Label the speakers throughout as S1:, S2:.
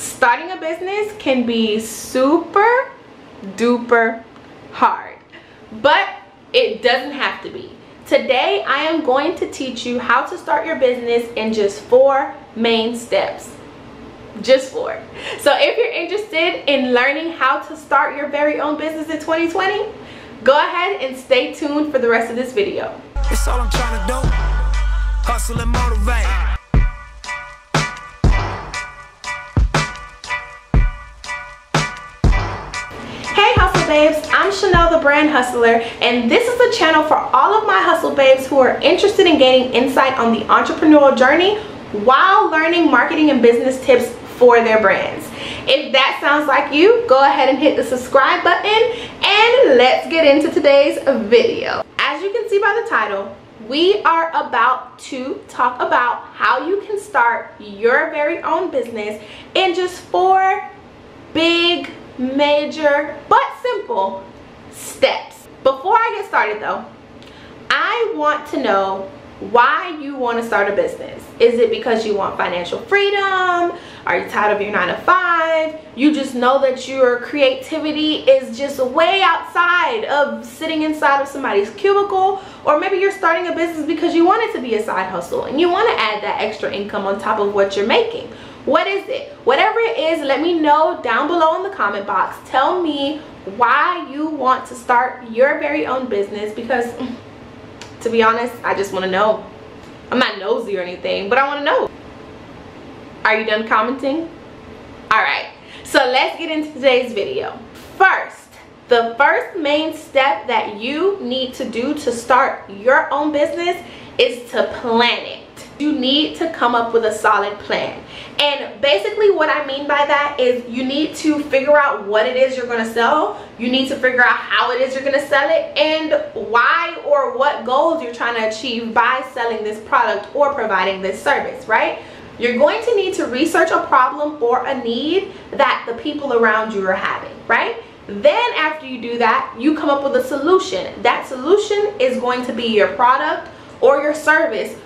S1: Starting a business can be super duper hard, but it doesn't have to be. Today, I am going to teach you how to start your business in just 4 main steps. Just 4. So if you're interested in learning how to start your very own business in 2020, go ahead and stay tuned for the rest of this video.
S2: It's all I'm trying to do. Hustle and motivate.
S1: Babes, I'm Chanel the Brand Hustler, and this is a channel for all of my hustle babes who are interested in gaining insight on the entrepreneurial journey while learning marketing and business tips for their brands. If that sounds like you, go ahead and hit the subscribe button and let's get into today's video. As you can see by the title, we are about to talk about how you can start your very own business in just 4 big, major, but simple steps. Before I get started though, I want to know why you want to start a business. Is it because you want financial freedom? Are you tired of your 9 to 5? You just know that your creativity is just way outside of sitting inside of somebody's cubicle? Or maybe you're starting a business because you want it to be a side hustle and you want to add that extra income on top of what you're making. What is it? Whatever it is, let me know down below in the comment box. Tell me why you want to start your very own business, because to be honest, I just want to know. I'm not nosy or anything, but I want to know. Are you done commenting? Alright, so let's get into today's video. First, the first main step that you need to do to start your own business is to plan it. You need to come up with a solid plan. And basically what I mean by that is you need to figure out what it is you're going to sell. You need to figure out how it is you're going to sell it and why or what goals you're trying to achieve by selling this product or providing this service, right? You're going to need to research a problem or a need that the people around you are having, right? Then after you do that, you come up with a solution. That solution is going to be your product or your service,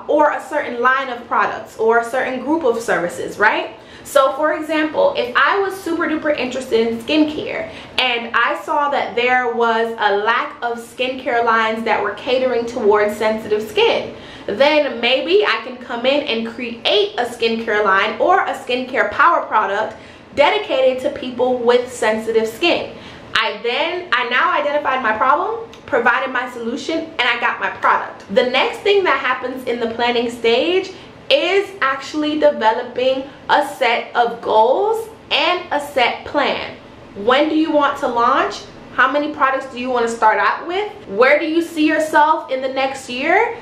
S1: or a certain line of products or a certain group of services, right? So for example, if I was super duper interested in skincare and I saw that there was a lack of skincare lines that were catering towards sensitive skin, then maybe I can come in and create a skincare line or a skincare power product dedicated to people with sensitive skin. I now identified my problem, provided my solution, and I got my product. The next thing that happens in the planning stage is actually developing a set of goals and a set plan. When do you want to launch? How many products do you want to start out with? Where do you see yourself in the next year?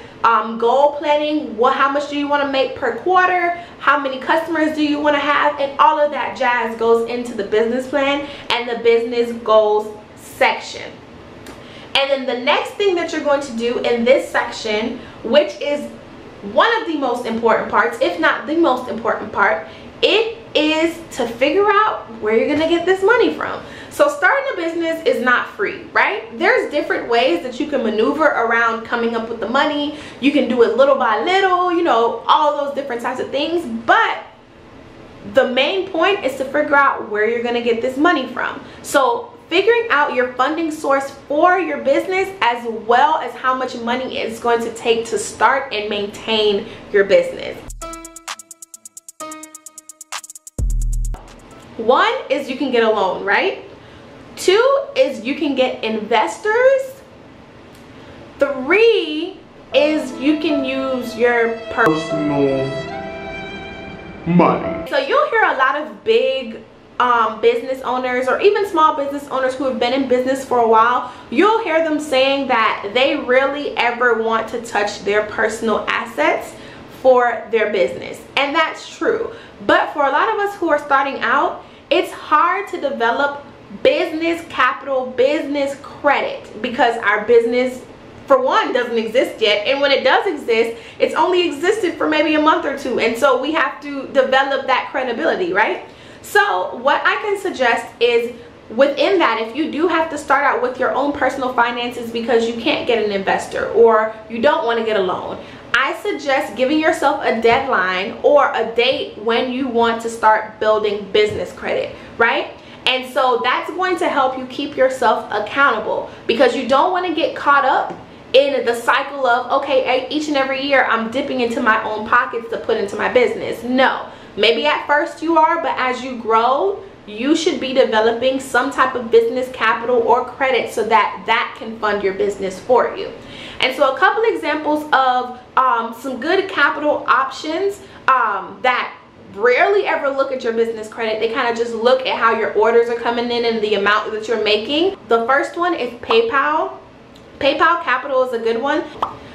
S1: Goal planning, how much do you want to make per quarter? How many customers do you want to have? And all of that jazz goes into the business plan and the business goals section. And then the next thing that you're going to do in this section, which is one of the most important parts, if not the most important part, it is to figure out where you're going to get this money from. So starting a business is not free, right? There's different ways that you can maneuver around coming up with the money. You can do it little by little, you know, all those different types of things. But the main point is to figure out where you're going to get this money from. So figuring out your funding source for your business, as well as how much money it's going to take to start and maintain your business. 1 is you can get a loan, right? 2 is you can get investors. 3 is you can use your personal money. So you'll hear a lot of big business owners or even small business owners who have been in business for a while. You'll hear them saying that they really ever want to touch their personal assets for their business, and that's true. But for a lot of us who are starting out, it's hard to develop business capital, business credit, because our business, for one, doesn't exist yet, and when it does exist, it's only existed for maybe a month or 2, and so we have to develop that credibility, right? So what I can suggest is, within that, if you do have to start out with your own personal finances because you can't get an investor or you don't want to get a loan, I suggest giving yourself a deadline or a date when you want to start building business credit, right? And so that's going to help you keep yourself accountable, because you don't want to get caught up in the cycle of, okay, each and every year I'm dipping into my own pockets to put into my business. No, maybe at first you are, but as you grow, you should be developing some type of business capital or credit so that that can fund your business for you. And so a couple examples of some good capital options that rarely ever look at your business credit. They kind of just look at how your orders are coming in and the amount that you're making. The first one is PayPal. PayPal Capital is a good one.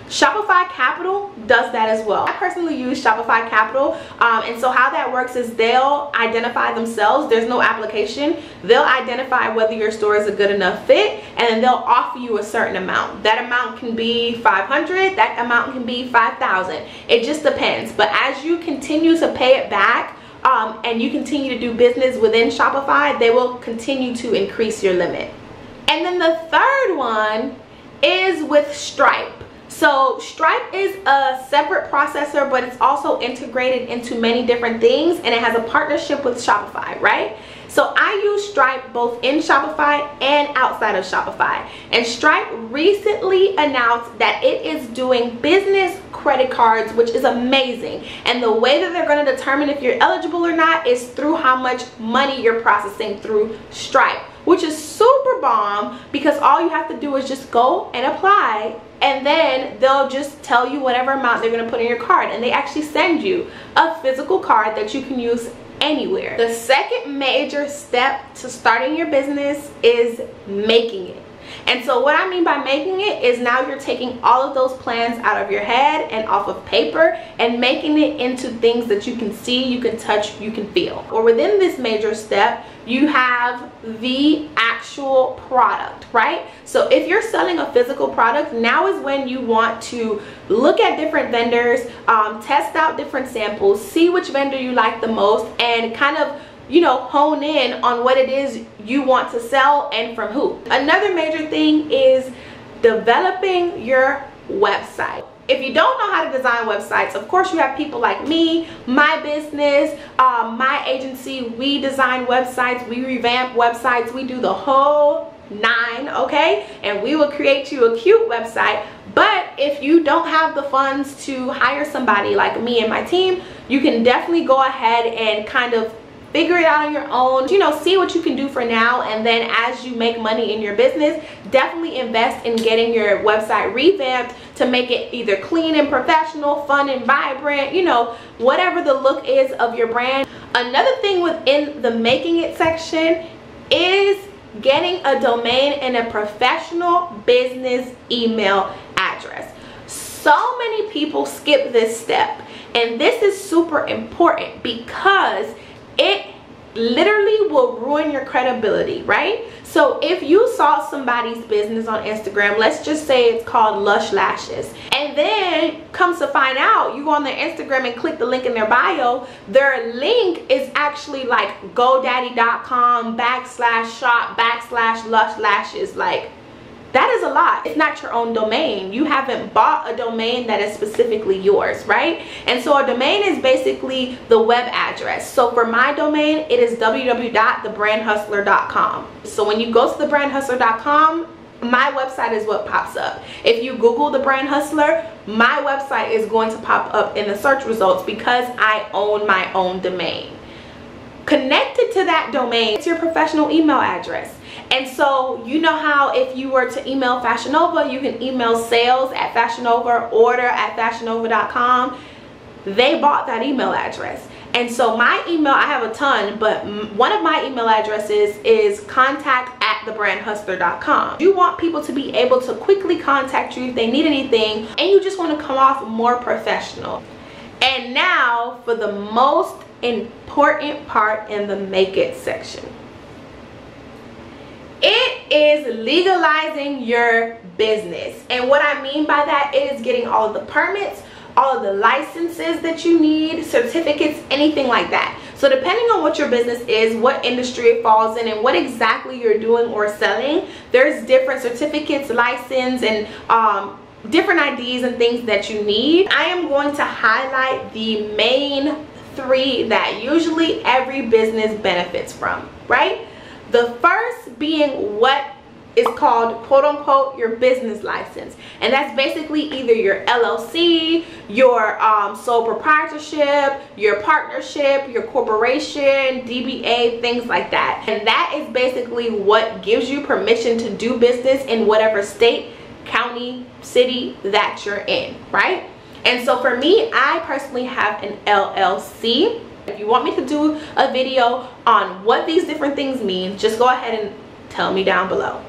S1: Shopify Capital does that as well. I personally use Shopify Capital, and so how that works is they'll identify themselves. There's no application. They'll identify whether your store is a good enough fit, and then they'll offer you a certain amount. That amount can be $500, that amount can be $5,000. It just depends. But as you continue to pay it back, and you continue to do business within Shopify, they will continue to increase your limit. And then the third one is with Stripe. So Stripe is a separate processor, but it's also integrated into many different things, and it has a partnership with Shopify, right? So I use Stripe both in Shopify and outside of Shopify. And Stripe recently announced that it is doing business credit cards, which is amazing. And the way that they're going to determine if you're eligible or not is through how much money you're processing through Stripe, which is super bomb, because all you have to do is just go and apply, and then they'll just tell you whatever amount they're going to put in your card, and they actually send you a physical card that you can use anywhere. The second major step to starting your business is making it. And so what I mean by making it is now you're taking all of those plans out of your head and off of paper and making it into things that you can see, you can touch, you can feel. Or within this major step, you have the actual product, right? So if you're selling a physical product, now is when you want to look at different vendors, test out different samples, see which vendor you like the most, and kind of, you know, hone in on what it is you want to sell and from who. Another major thing is developing your website. If you don't know how to design websites, of course you have people like me, my business, my agency. We design websites, we revamp websites, we do the whole nine, okay? And we will create you a cute website. But if you don't have the funds to hire somebody like me and my team, you can definitely go ahead and kind of figure it out on your own, you know, see what you can do for now, and then as you make money in your business, definitely invest in getting your website revamped to make it either clean and professional, fun and vibrant, you know, whatever the look is of your brand. Another thing within the making it section is getting a domain and a professional business email address. So many people skip this step, and this is super important because it literally will ruin your credibility, right? So if you saw somebody's business on Instagram, let's just say it's called Lush Lashes, and then comes to find out you go on their Instagram and click the link in their bio, their link is actually like godaddy.com/shop/Lush Lashes. Like, that is a lot. It's not your own domain. You haven't bought a domain that is specifically yours, right? And so a domain is basically the web address. So for my domain, it is www.thebrandhustler.com. So when you go to thebrandhustler.com, my website is what pops up. If you Google The Brand Hustler, my website is going to pop up in the search results because I own my own domain. Connected to that domain is your professional email address. And so you know how if you were to email Fashion Nova, you can email sales@Fashion Nova, order@fashionnova.com. They bought that email address. And so my email, I have a ton, but one of my email addresses is contact@thebrandhustler.com. You want people to be able to quickly contact you if they need anything, and you just want to come off more professional. And now for the most important part in the make it section. It is legalizing your business. And what I mean by that is getting all of the permits, all of the licenses that you need, certificates, anything like that. So depending on what your business is, what industry it falls in, and what exactly you're doing or selling, there's different certificates, license, and different ideas and things that you need. I am going to highlight the main 3 that usually every business benefits from, right? The first being what is called, quote unquote, your business license. And that's basically either your LLC, your sole proprietorship, your partnership, your corporation, DBA, things like that. And that is basically what gives you permission to do business in whatever state, county, city that you're in, right? And so for me, I personally have an LLC. If you want me to do a video on what these different things mean, just go ahead and tell me down below.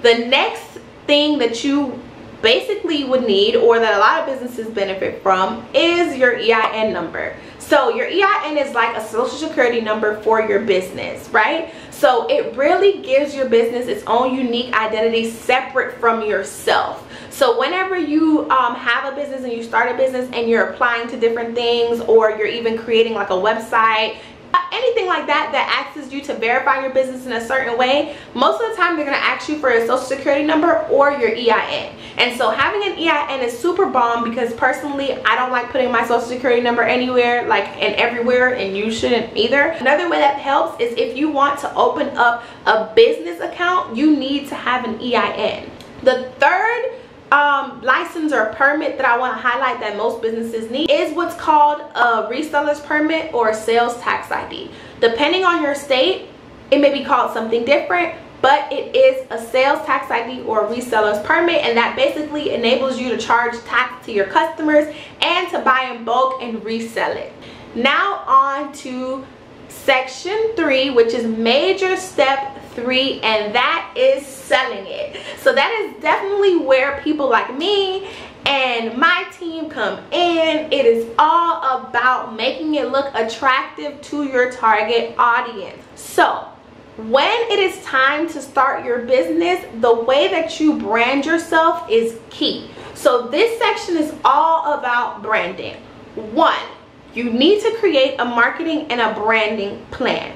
S1: The next thing that you basically would need, or that a lot of businesses benefit from, is your EIN number. So your EIN is like a social security number for your business, right? So it really gives your business its own unique identity separate from yourself. So whenever you have a business and you start a business and you're applying to different things, or you're even creating like a website, anything like that that asks you to verify your business in a certain way, most of the time they're going to ask you for a social security number or your EIN. And so having an EIN is super bomb, because personally I don't like putting my social security number anywhere, like, and everywhere, and you shouldn't either. Another way that helps is if you want to open up a business account, you need to have an EIN. The third license or permit that I want to highlight that most businesses need is what's called a reseller's permit or a sales tax ID. Depending on your state, it may be called something different, but it is a sales tax ID or a reseller's permit, and that basically enables you to charge tax to your customers and to buy in bulk and resell it. Now on to section 3, which is major step 3, and that is selling it. So that is definitely where people like me and my team come in. It is all about making it look attractive to your target audience. So when it is time to start your business, the way that you brand yourself is key. So this section is all about branding. 1, you need to create a marketing and a branding plan.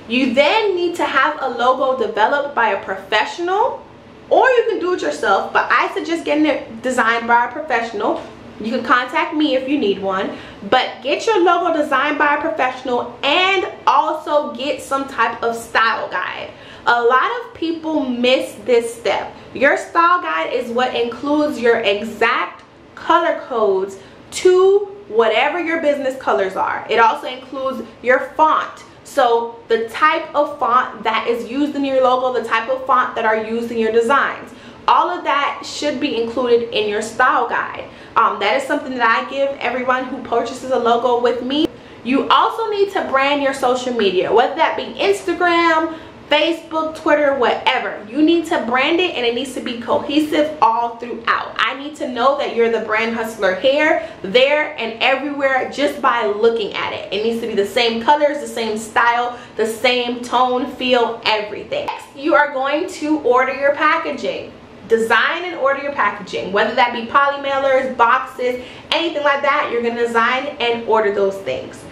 S1: You then need to have a logo developed by a professional, or you can do it yourself, but I suggest getting it designed by a professional. You can contact me if you need one, but get your logo designed by a professional, and also get some type of style guide. A lot of people miss this step. Your style guide is what includes your exact color codes to whatever your business colors are. It also includes your font. So the type of font that is used in your logo, the type of font that are used in your designs, all of that should be included in your style guide. That is something that I give everyone who purchases a logo with me. You also need to brand your social media, whether that be Instagram, Facebook, Twitter, whatever. You need to brand it, and it needs to be cohesive all throughout. I need to know that you're the brand hustler here, there, and everywhere just by looking at it. It needs to be the same colors, the same style, the same tone, feel, everything. Next, you are going to order your packaging. Design and order your packaging, whether that be poly mailers, boxes, anything like that. You're going to design and order those things.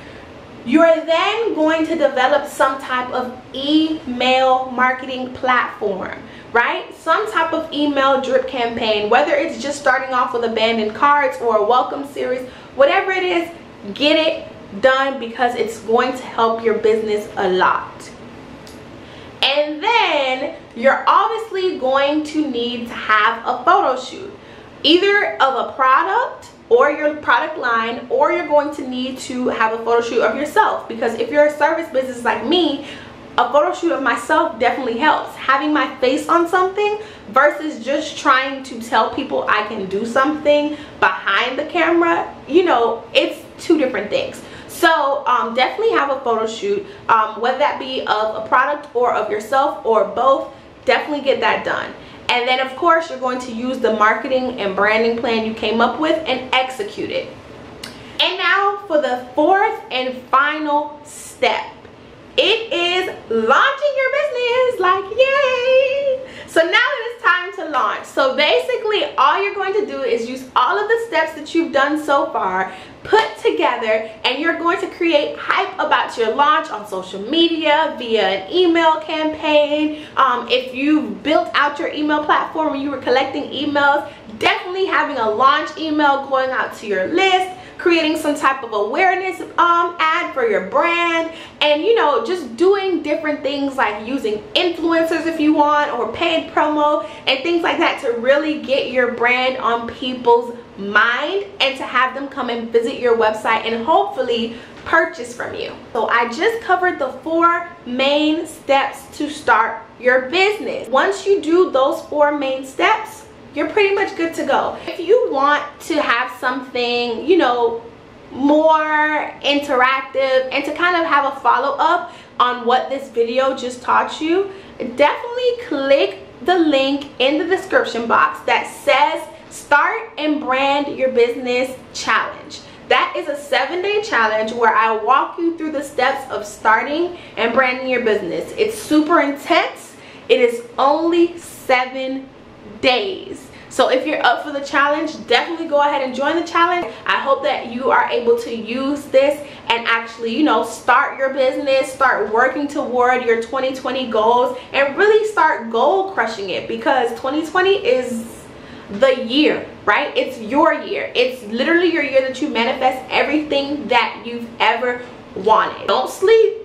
S1: You're then going to develop some type of email marketing platform, right? Some type of email drip campaign, whether it's just starting off with abandoned carts or a welcome series, whatever it is, get it done, because it's going to help your business a lot. And then you're obviously going to need to have a photo shoot, either of a product or your product line, or you're going to need to have a photo shoot of yourself, because if you're a service business like me, a photo shoot of myself definitely helps. Having my face on something versus just trying to tell people I can do something behind the camera, you know, it's 2 different things. So definitely have a photo shoot, whether that be of a product or of yourself or both. Definitely get that done. And then of course you're going to use the marketing and branding plan you came up with and execute it. And now for the 4th and final step. It is launching your business, like yay! So now it is time to launch. So basically all you're going to do is use all of the steps that you've done so far, put together, and you're going to create hype about your launch on social media via an email campaign. If you built out your email platform and you were collecting emails, definitely having a launch email going out to your list, creating some type of awareness ad for your brand, and you know, just doing different things like using influencers if you want, or paid promo and things like that to really get your brand on people's mind and to have them come and visit your website and hopefully purchase from you. So I just covered the 4 main steps to start your business. Once you do those 4 main steps, you're pretty much good to go. If you want to have something, you know, more interactive and to kind of have a follow-up on what this video just taught you, definitely click the link in the description box that says Start and Brand Your Business Challenge. That is a 7-day challenge where I walk you through the steps of starting and branding your business. It's super intense. It is only 7 days. So if you're up for the challenge, definitely go ahead and join the challenge. I hope that you are able to use this and actually, you know, start your business, start working toward your 2020 goals, and really start goal crushing it, because 2020 is the year, right? It's your year. It's literally your year that you manifest everything that you've ever wanted. Don't sleep.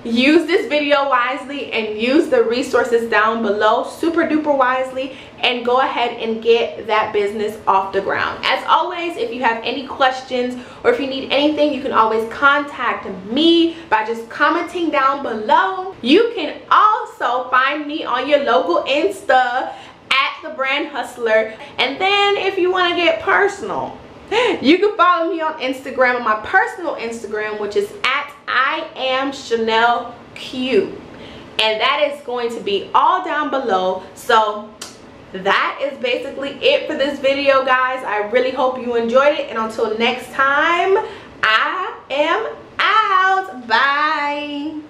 S1: Use this video wisely and use the resources down below super duper wisely, and go ahead and get that business off the ground. As always, if you have any questions or if you need anything, you can always contact me by just commenting down below. You can also find me on your local Insta at The Brand Hustler. And then if you want to get personal, you can follow me on Instagram, on my personal Instagram, which is at I am Chanel Q, and that is going to be all down below. So that is basically it for this video, guys. I really hope you enjoyed it, and until next time, I am out. Bye.